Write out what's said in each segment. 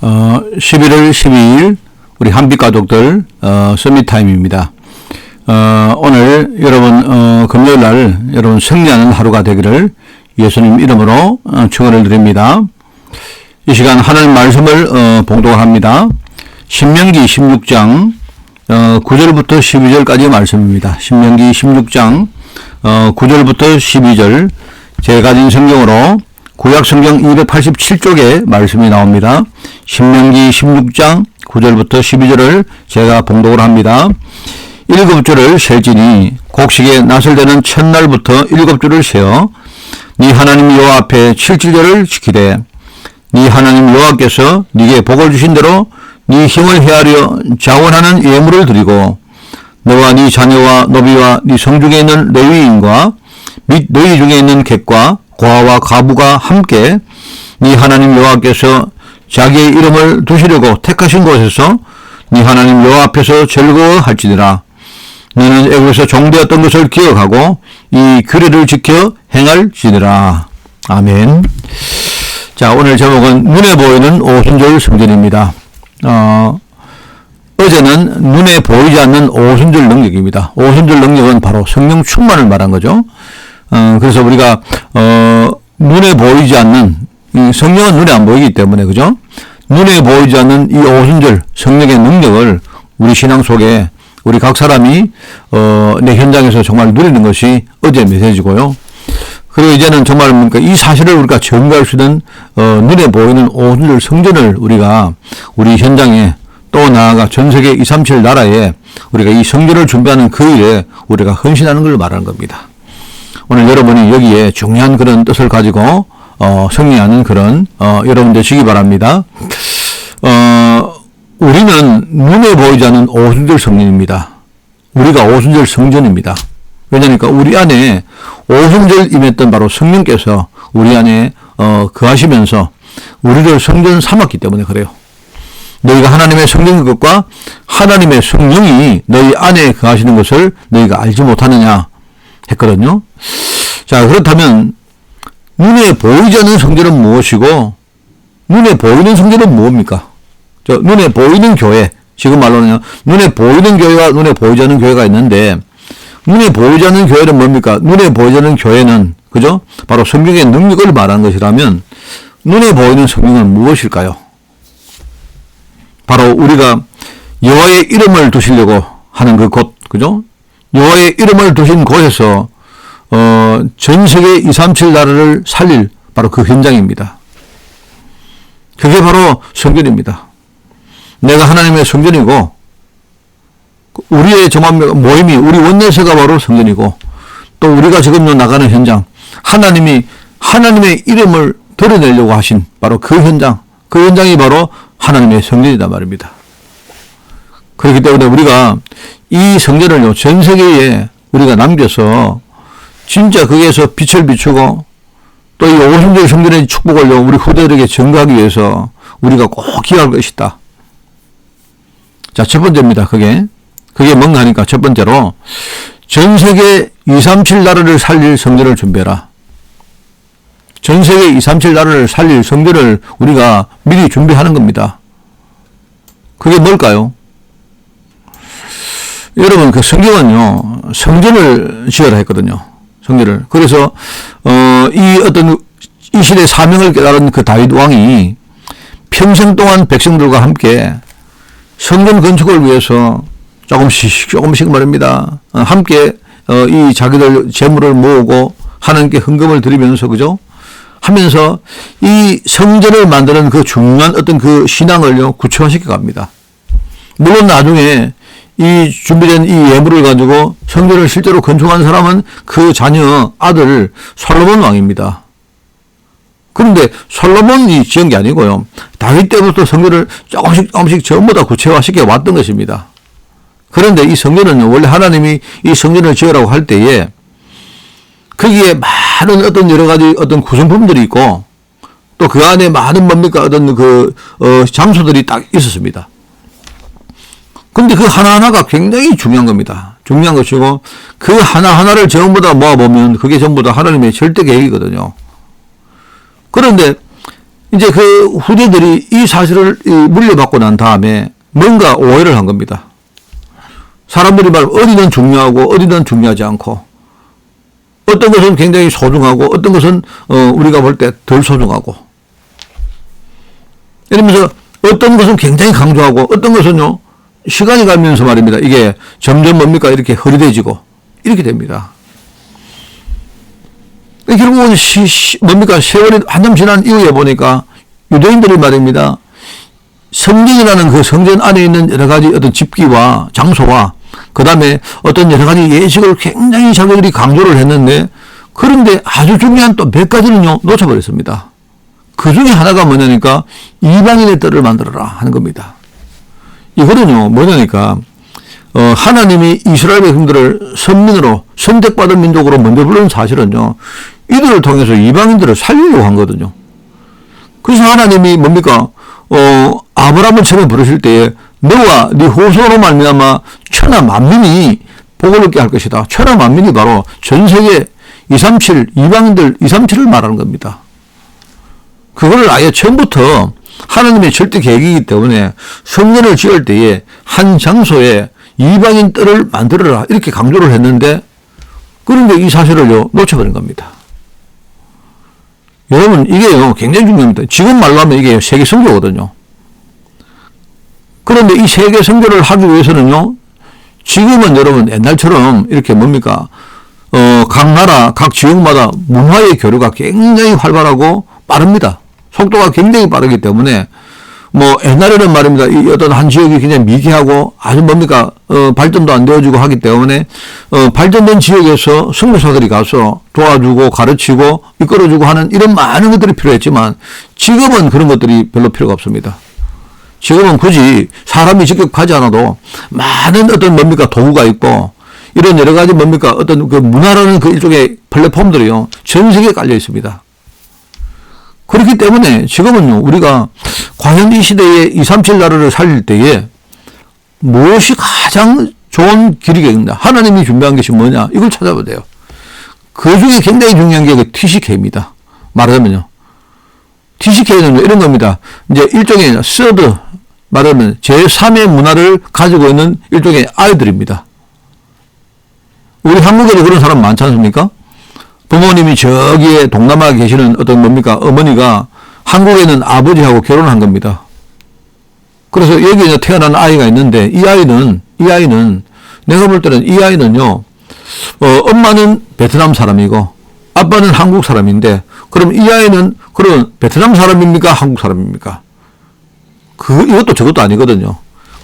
11월 12일 우리 한빛 가족들 서밋 타임입니다. 오늘 여러분 금요일 날 여러분 승리하는 하루가 되기를 예수님 이름으로 축원을 드립니다. 이 시간 하나님 말씀을 봉독합니다. 신명기 16장 9절부터 12절까지 말씀입니다. 신명기 16장 9절부터 12절 제가 가진 성경으로 구약성경 287쪽에 말씀이 나옵니다. 신명기 16장 9절부터 12절을 제가 봉독을 합니다. 7주를 셀지니 곡식에 낫을 대는 첫날부터 7주를 세어 네 하나님 여호와 앞에 7주절을 지키되 네 하나님 여호와께서 네게 복을 주신 대로 네 힘을 헤아려 자원하는 예물을 드리고 너와 네 자녀와 노비와 네 성중에 있는 레위인과 및 너희 중에 있는 객과 고아와 가부가 함께 네 하나님 여호와께서 자기의 이름을 두시려고 택하신 곳에서 네 하나님 여호와 앞에서 즐거워할지니라. 너는 애국에서 종되었던 것을 기억하고 이 규례를 지켜 행할지니라. 아멘. 자, 오늘 제목은 눈에 보이는 오순절 성전입니다. 어제는 눈에 보이지 않는 오순절 능력입니다. 오순절 능력은 바로 성령 충만을 말한 거죠. 그래서 우리가 눈에 보이지 않는 성령은 눈에 안 보이기 때문에 그죠? 눈에 보이지 않는 이 오순절 성령의 능력을 우리 신앙 속에 우리 각 사람이 내 현장에서 정말 누리는 것이 어제 메시지고요. 그리고 이제는 정말 이 사실을 우리가 증거할 수 있는 눈에 보이는 오순절 성전을 우리가 우리 현장에 또 나아가 전 세계 237 나라에 우리가 이 성전을 준비하는 그 일에 우리가 헌신하는 걸 말하는 겁니다. 오늘 여러분이 여기에 중요한 그런 뜻을 가지고 승리하는 그런 여러분 되시기 바랍니다. 우리는 눈에 보이지 않는 오순절 성전입니다. 우리가 오순절 성전입니다. 왜냐니까 우리 안에 오순절 임했던 바로 성령께서 우리 안에 거하시면서 우리를 성전 삼았기 때문에 그래요. 너희가 하나님의 성령인 것과 하나님의 성령이 너희 안에 거하시는 것을 너희가 알지 못하느냐 했거든요. 자, 그렇다면 눈에 보이지 않는 성전은 무엇이고 눈에 보이는 성전은 무엇입니까? 눈에 보이는 교회, 지금 말로는 눈에 보이는 교회와 눈에 보이지 않는 교회가 있는데 눈에 보이지 않는 교회는 뭡니까? 눈에 보이지 않는 교회는 그죠? 바로 성경의 능력을 말하는 것이라면 눈에 보이는 성경은 무엇일까요? 바로 우리가 여호와의 이름을 두시려고 하는 그 곳, 그죠? 여호와의 이름을 두신 곳에서 전 세계 237 나라를 살릴 바로 그 현장입니다. 그게 바로 성전입니다. 내가 하나님의 성전이고 우리의 모임이 우리 원내세가 바로 성전이고 또 우리가 지금 나가는 현장 하나님의 이름을 드러내려고 하신 바로 그 현장 그 현장이 바로 하나님의 성전이다 말입니다. 그렇기 때문에 우리가 이 성전을 전 세계에 우리가 남겨서 진짜 거기에서 빛을 비추고 또 이 오순절 성전의 축복을 우리 후대들에게 전가하기 위해서 우리가 꼭 기여할 것이다. 자, 첫 번째입니다. 그게 뭔가 하니까 첫 번째로 전 세계 237 나라를 살릴 성전을 준비해라. 전 세계 237 나라를 살릴 성전을 우리가 미리 준비하는 겁니다. 그게 뭘까요? 여러분, 그 성경은요, 성전을 지어라 했거든요. 성전을. 그래서, 이 시대의 사명을 깨달은 그 다윗 왕이 평생 동안 백성들과 함께 성전 건축을 위해서 조금씩 말입니다. 함께, 이 자기들 재물을 모으고 하나님께 헌금을 드리면서, 그죠? 하면서 이 성전을 만드는 그 중요한 어떤 그 신앙을요, 구체화시켜 갑니다. 물론 나중에 이 준비된 이 예물을 가지고 성전을 실제로 건축한 사람은 그 자녀 아들 솔로몬 왕입니다. 그런데 솔로몬이 지은 게 아니고요. 다윗 때부터 성전을 조금씩 전부 다 구체화시켜 왔던 것입니다. 그런데 이 성전은 원래 하나님이 이 성전을 지으라고 할 때에 거기에 많은 어떤 여러 가지 어떤 구성품들이 있고 또 그 안에 많은 어떤 장소들이 딱 있었습니다. 근데 그 하나하나가 굉장히 중요한 겁니다. 중요한 것이고 그 하나하나를 전부 다 모아보면 그게 전부 다 하나님의 절대 계획이거든요. 그런데 이제 그 후대들이 이 사실을 물려받고 난 다음에 뭔가 오해를 한 겁니다. 사람들이 말 어디는 중요하고 어디는 중요하지 않고 어떤 것은 굉장히 소중하고 어떤 것은 우리가 볼 때 덜 소중하고 이러면서 어떤 것은 굉장히 강조하고 어떤 것은요 시간이 가면서 말입니다. 이게 점점 뭡니까 이렇게 흐릿해지고 이렇게 됩니다. 결국은 뭡니까 세월이 한참 지난 이후에 보니까 유대인들이 말입니다. 성전이라는 그 성전 안에 있는 여러 가지 어떤 집기와 장소와 그 다음에 어떤 여러 가지 예식을 굉장히 자기들이 강조를 했는데 그런데 아주 중요한 또 몇 가지는요 놓쳐버렸습니다. 그 중에 하나가 뭐냐니까 이방인의 뜰을 만들어라 하는 겁니다. 이거는요 뭐냐니까 하나님이 이스라엘 백성들을 선민으로 선택받은 민족으로 먼저 부르는 사실은요 이들을 통해서 이방인들을 살리려고 한 거거든요. 그래서 하나님이 뭡니까 아브라함을 처음에 부르실 때에 너와 네 후손으로 말미암아 천하 만민이 복을 얻게 할 것이다. 천하 만민이 바로 전 세계 237 이방인들 237을 말하는 겁니다. 그거를 아예 처음부터 하나님의 절대 계획이기 때문에 성전을 지을 때에 한 장소에 이방인 뜰을 만들어라 이렇게 강조를 했는데 그런데 이 사실을요 놓쳐버린 겁니다. 여러분 이게요 굉장히 중요합니다. 지금 말로 하면 이게 세계 선교거든요. 그런데 이 세계 선교를 하기 위해서는요 지금은 여러분 옛날처럼 이렇게 뭡니까 각 나라 각 지역마다 문화의 교류가 굉장히 활발하고 빠릅니다. 속도가 굉장히 빠르기 때문에 뭐 옛날에는 말입니다. 이 어떤 한 지역이 굉장히 미개하고 아주 뭡니까 발전도 안 되어지고 하기 때문에 발전된 지역에서 선교사들이 가서 도와주고 가르치고 이끌어주고 하는 이런 많은 것들이 필요했지만 지금은 그런 것들이 별로 필요가 없습니다. 지금은 굳이 사람이 직접 가지 않아도 많은 어떤 뭡니까 도구가 있고 이런 여러 가지 뭡니까 어떤 그 문화라는 그 일종의 플랫폼들이요 전 세계에 깔려 있습니다. 그렇기 때문에 지금은요 우리가 과연 이 시대에 237 나라를 살릴 때에 무엇이 가장 좋은 길이겠냐 하나님이 준비한 것이 뭐냐 이걸 찾아봐야 돼요. 그 중에 굉장히 중요한 게 그 TCK입니다. 말하자면요 TCK는 이런 겁니다. 이제 일종의 서드 말하면 제3의 문화를 가지고 있는 일종의 아이들입니다. 우리 한국에도 그런 사람 많지 않습니까? 부모님이 저기에 동남아에 계시는 어떤 뭡니까 어머니가 한국에 있는 아버지하고 결혼한 겁니다. 그래서 여기에 태어난 아이가 있는데 이 아이는 내가 볼 때는 이 아이는요 엄마는 베트남 사람이고 아빠는 한국 사람인데 그럼 이 아이는 그런 베트남 사람입니까 한국 사람입니까? 이것도 저것도 아니거든요.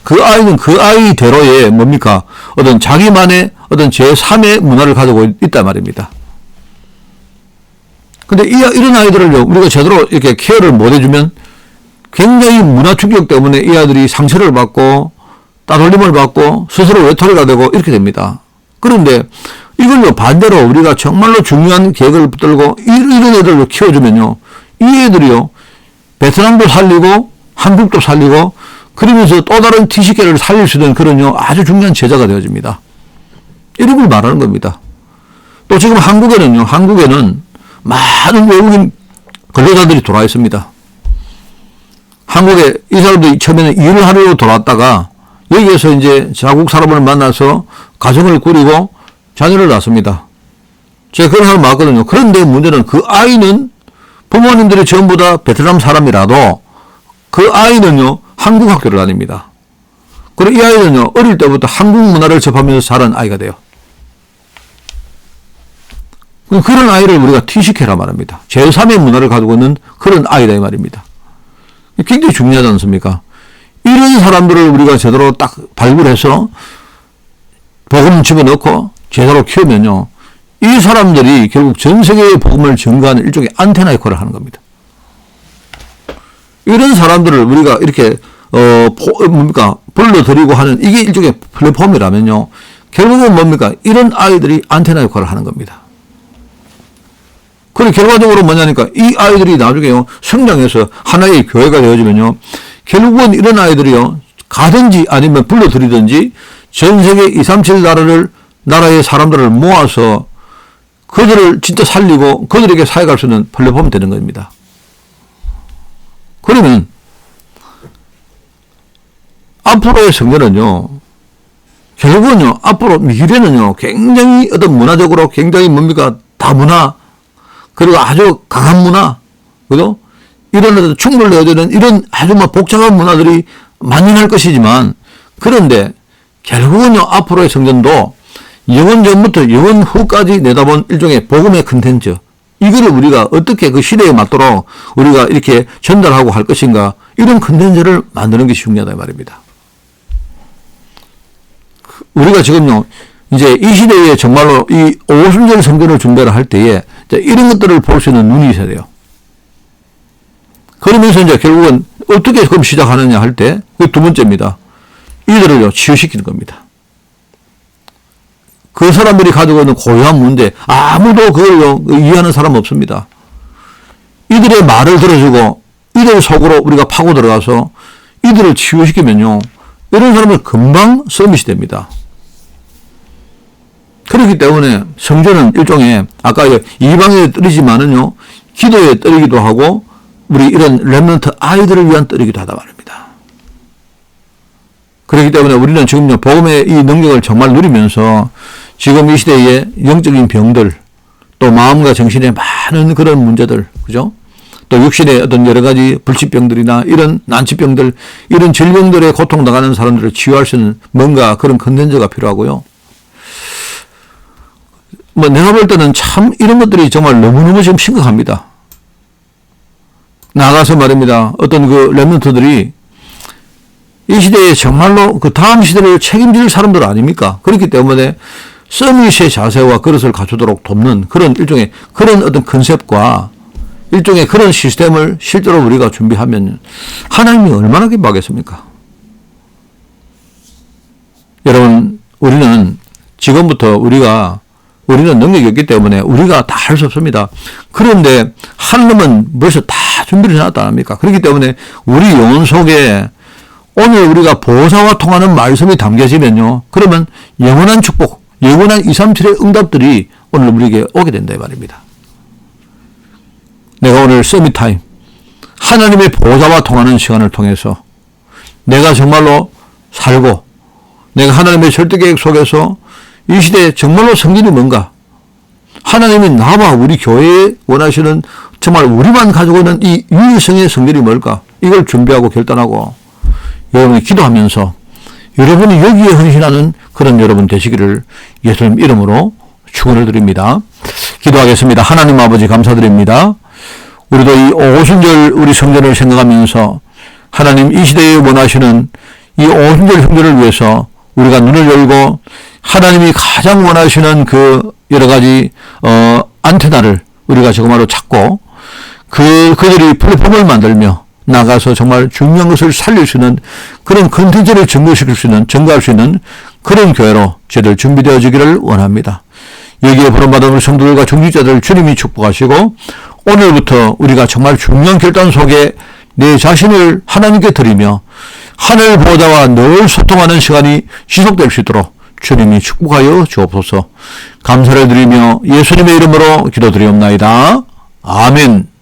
그 아이는 그 아이대로의 뭡니까 어떤 자기만의 어떤 제3의 문화를 가지고 있단 말입니다. 근데 이런 아이들을요, 우리가 제대로 이렇게 케어를 못 해주면 굉장히 문화 충격 때문에 이 아이들이 상처를 받고 따돌림을 받고 스스로 외톨이가 되고 이렇게 됩니다. 그런데 이걸요, 반대로 우리가 정말로 중요한 계획을 붙들고 이런 애들을 키워주면요, 이 애들이요, 베트남도 살리고 한국도 살리고 그러면서 또 다른 TCK를 살릴 수 있는 그런요, 아주 중요한 제자가 되어집니다. 이런 걸 말하는 겁니다. 또 지금 한국에는 많은 외국인 근로자들이 돌아와 있습니다. 한국에 이 사람들이 처음에는 일을 하려고 돌아왔다가 여기에서 이제 자국 사람을 만나서 가정을 꾸리고 자녀를 낳습니다. 제가 그런 사람 봤거든요. 그런데 문제는 그 아이는 부모님들이 전부 다 베트남 사람이라도 그 아이는요, 한국 학교를 다닙니다. 그리고 이 아이는요, 어릴 때부터 한국 문화를 접하면서 자란 아이가 돼요. 그런 아이를 우리가 TCK라 말합니다. 제3의 문화를 가지고 있는 그런 아이다 이 말입니다. 굉장히 중요하지 않습니까? 이런 사람들을 우리가 제대로 딱 발굴해서 복음 집어넣고 제대로 키우면요, 이 사람들이 결국 전 세계의 복음을 전가하는 일종의 안테나 역할을 하는 겁니다. 이런 사람들을 우리가 이렇게 불러들이고 하는 이게 일종의 플랫폼이라면요, 결국은 뭡니까? 이런 아이들이 안테나 역할을 하는 겁니다. 그리고 결과적으로 뭐냐니까 이 아이들이 나중에요, 성장해서 하나의 교회가 되어지면요, 결국은 이런 아이들이요, 가든지 아니면 불러들이든지 전 세계 237 나라의 사람들을 모아서 그들을 진짜 살리고 그들에게 사역할 수 있는 플랫폼이 되는 겁니다. 그러면 앞으로의 성전은요, 결국은요, 앞으로 미래는요, 굉장히 어떤 문화적으로 굉장히 뭡니까, 다문화, 그리고 아주 강한 문화, 그죠? 이런 어떤 충돌을 얻는 이런 아주 복잡한 문화들이 만연할 것이지만, 그런데 결국은요, 앞으로의 성전도 영원 전부터 영원 후까지 내다본 일종의 복음의 컨텐츠, 이거를 우리가 어떻게 그 시대에 맞도록 우리가 이렇게 전달하고 할 것인가, 이런 컨텐츠를 만드는 것이 중요하다 말입니다. 우리가 지금요, 이제 이 시대에 정말로 이 오순절 성전을 준비를 할 때에 이런 것들을 볼 수 있는 눈이 있어야 돼요. 그러면서 이제 결국은 어떻게 그럼 시작하느냐 할 때, 그 두 번째입니다. 이들을요, 치유시키는 겁니다. 그 사람들이 가지고 있는 고유한 문제, 아무도 그걸 이해하는 사람 없습니다. 이들의 말을 들어주고, 이들 속으로 우리가 파고 들어가서 이들을 치유시키면요, 이런 사람은 금방 서밋이 됩니다. 그렇기 때문에 성전은 일종의, 아까 이방의 뜰이지만은요, 기도의 뜰이기도 하고, 우리 이런 렘넌트 아이들을 위한 뜰이기도 하다 말입니다. 그렇기 때문에 우리는 지금요, 복음의 이 능력을 정말 누리면서 지금 이 시대의 영적인 병들, 또 마음과 정신에 많은 그런 문제들, 그죠? 또 육신의 어떤 여러 가지 불치병들이나 이런 난치병들, 이런 질병들에 고통당하는 사람들을 치유할 수 있는 뭔가 그런 컨텐츠가 필요하고요. 내가 볼 때는 참 이런 것들이 정말 너무너무 지금 심각합니다. 나가서 말입니다. 어떤 그 렘넌트들이 이 시대에 정말로 그 다음 시대를 책임질 사람들 아닙니까? 그렇기 때문에 서밋의 자세와 그릇을 갖추도록 돕는 그런 일종의 그런 어떤 컨셉과 일종의 그런 시스템을 실제로 우리가 준비하면 하나님이 얼마나 기뻐하겠습니까? 여러분, 우리는 지금부터 우리는 능력이 없기 때문에 우리가 다 할 수 없습니다. 그런데 하나님은 벌써 다 준비를 해놨다 합니까? 그렇기 때문에 우리 영혼 속에 오늘 우리가 보좌와 통하는 말씀이 담겨지면요, 그러면 영원한 축복, 영원한 237의 응답들이 오늘 우리에게 오게 된다 이 말입니다. 내가 오늘 서밋타임, 하나님의 보좌와 통하는 시간을 통해서 내가 정말로 살고, 내가 하나님의 절대 계획 속에서 이 시대에 정말로 성전이 뭔가, 하나님이 나와 우리 교회에 원하시는 정말 우리만 가지고 있는 이 유일성의 성전이 뭘까, 이걸 준비하고 결단하고 여러분이 기도하면서 여러분이 여기에 헌신하는 그런 여러분 되시기를 예수님 이름으로 축원을 드립니다. 기도하겠습니다. 하나님 아버지 감사드립니다. 우리도 이 오순절 우리 성전을 생각하면서 하나님 이 시대에 원하시는 이 오순절 성전을 위해서 우리가 눈을 열고 하나님이 가장 원하시는 그 여러 가지 안테나를 우리가 정말로 찾고 그들이 플랫폼을 만들며 나가서 정말 중요한 것을 살릴 수 있는 그런 컨텐츠를 증거시킬 수 있는, 증거할 수 있는 그런 교회로 저희들 준비되어지기를 원합니다. 여기에 부름받은 우리 성도들과 중직자들 주님이 축복하시고 오늘부터 우리가 정말 중요한 결단 속에 내 자신을 하나님께 드리며 하늘 보좌와 늘 소통하는 시간이 지속될 수 있도록 주님이 축복하여 주옵소서. 감사를 드리며 예수님의 이름으로 기도드리옵나이다. 아멘.